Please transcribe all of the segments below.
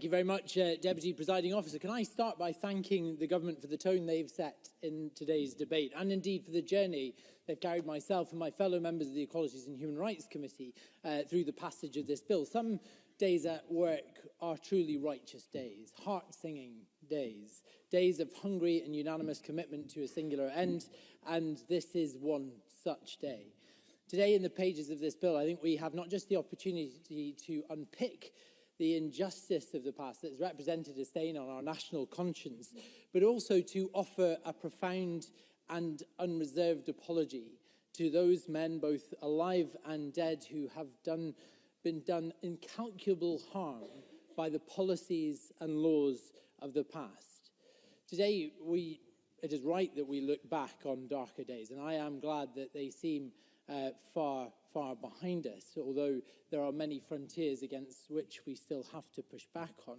Thank you very much, Deputy Presiding Officer. Can I start by thanking the government for the tone they've set in today's debate, and indeed for the journey they've carried myself and my fellow members of the Equalities and Human Rights Committee through the passage of this bill. Some days at work are truly righteous days, heart-singing days, days of hungry and unanimous commitment to a singular end, and this is one such day. Today, in the pages of this bill, I think we have not just the opportunity to unpick the injustice of the past that has represented a stain on our national conscience, but also to offer a profound and unreserved apology to those men, both alive and dead, who have been done incalculable harm by the policies and laws of the past. Today, it is right that we look back on darker days, and I am glad that they seem far behind us, although there are many frontiers against which we still have to push back on.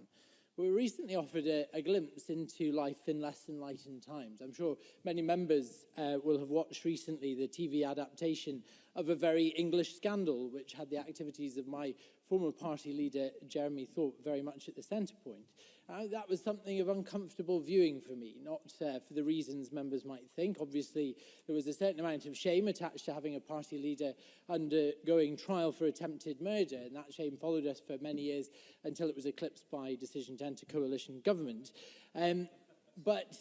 We were recently offered a glimpse into life in less enlightened times. I'm sure many members will have watched recently the TV adaptation of A Very English Scandal, which had the activities of my former party leader, Jeremy Thorpe, very much at the centre point. That was something of uncomfortable viewing for me, not for the reasons members might think. Obviously, there was a certain amount of shame attached to having a party leader undergoing trial for attempted murder, and that shame followed us for many years until it was eclipsed by decision to enter coalition government. But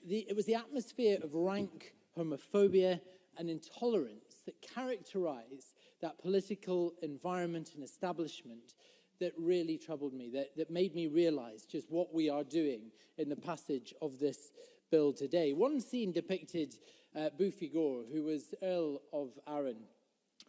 it was the atmosphere of rank homophobia and intolerance that characterised that political environment and establishment that really troubled me, that made me realise just what we are doing in the passage of this bill today. One scene depicted Bouffigor, who was Earl of Arran,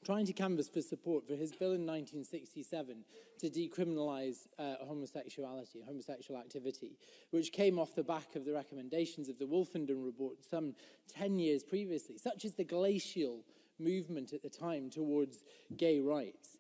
trying to canvass for support for his bill in 1967 to decriminalise homosexuality, homosexual activity, which came off the back of the recommendations of the Wolfenden report some 10 years previously, such as the glacial movement at the time towards gay rights.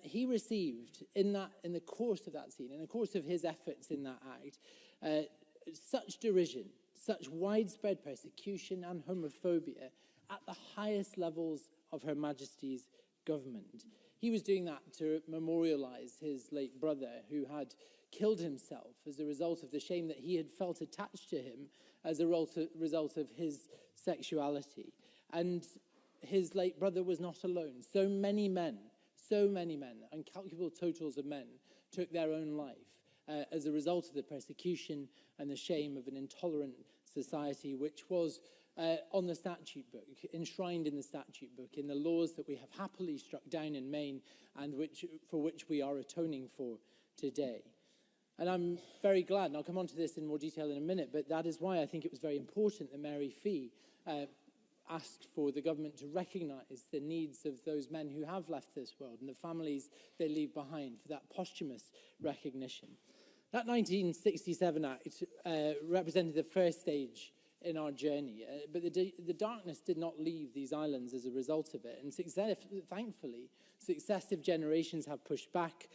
He received, in the course of that scene, in the course of his efforts in that act, such derision, such widespread persecution and homophobia at the highest levels of Her Majesty's government. He was doing that to memorialise his late brother, who had killed himself as a result of the shame that he had felt attached to him as a result of his sexuality. And his late brother was not alone. So many men, incalculable totals of men, took their own life as a result of the persecution and the shame of an intolerant society, which was on the statute book, enshrined in the statute book, in the laws that we have happily struck down in Maine and for which we are atoning for today. And I'm very glad, and I'll come on to this in more detail in a minute, but that is why I think it was very important that Mary Fee asked for the government to recognise the needs of those men who have left this world and the families they leave behind, for that posthumous recognition. That 1967 Act represented the first stage in our journey, but the darkness did not leave these islands as a result of it, and thankfully, successive generations have pushed back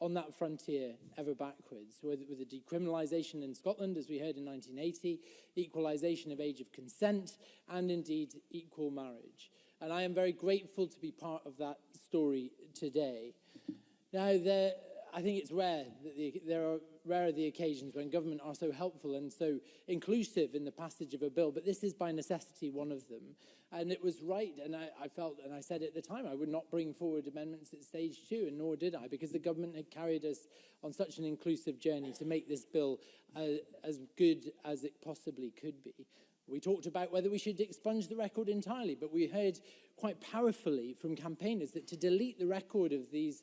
on that frontier ever backwards, with the decriminalisation in Scotland, as we heard in 1980, equalisation of age of consent, and indeed equal marriage. And I am very grateful to be part of that story today. Now, I think it's rare that there are rare the occasions when government are so helpful and so inclusive in the passage of a bill, but this is by necessity one of them. And it was right, and I felt, and I said at the time, I would not bring forward amendments at stage 2, and nor did I, because the government had carried us on such an inclusive journey to make this bill as good as it possibly could be. We talked about whether we should expunge the record entirely, but we heard quite powerfully from campaigners that to delete the record of these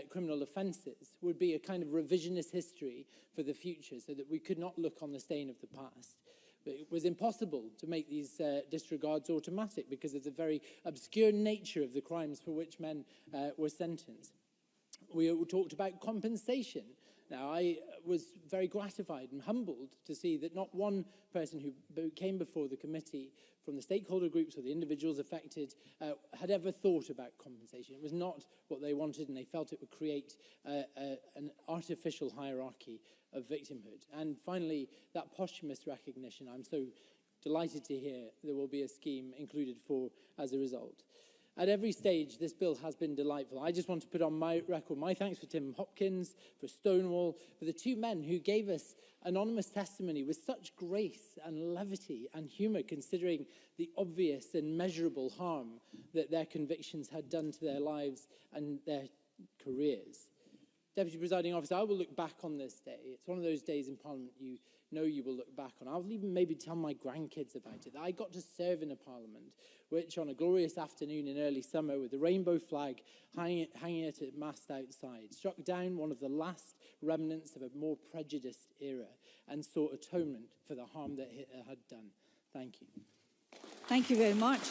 criminal offences would be a kind of revisionist history for the future, so that we could not look on the stain of the past. But it was impossible to make these disregards automatic because of the very obscure nature of the crimes for which men were sentenced. We talked about compensation. Now, I was very gratified and humbled to see that not one person who came before the committee from the stakeholder groups or the individuals affected had ever thought about compensation. It was not what they wanted, and they felt it would create an artificial hierarchy of victimhood. And finally, that posthumous recognition, I'm so delighted to hear there will be a scheme included for as a result. At every stage, this bill has been delightful. I just want to put on my record my thanks for Tim Hopkins, for Stonewall, for the two men who gave us anonymous testimony with such grace and levity and humour, considering the obvious and measurable harm that their convictions had done to their lives and their careers. Deputy Presiding Officer, I will look back on this day. It's one of those days in Parliament you know you will look back on. I'll even maybe tell my grandkids about it, that I got to serve in a Parliament which on a glorious afternoon in early summer with the rainbow flag hanging at its mast outside, struck down one of the last remnants of a more prejudiced era and sought atonement for the harm that Hitler had done. Thank you. Thank you very much.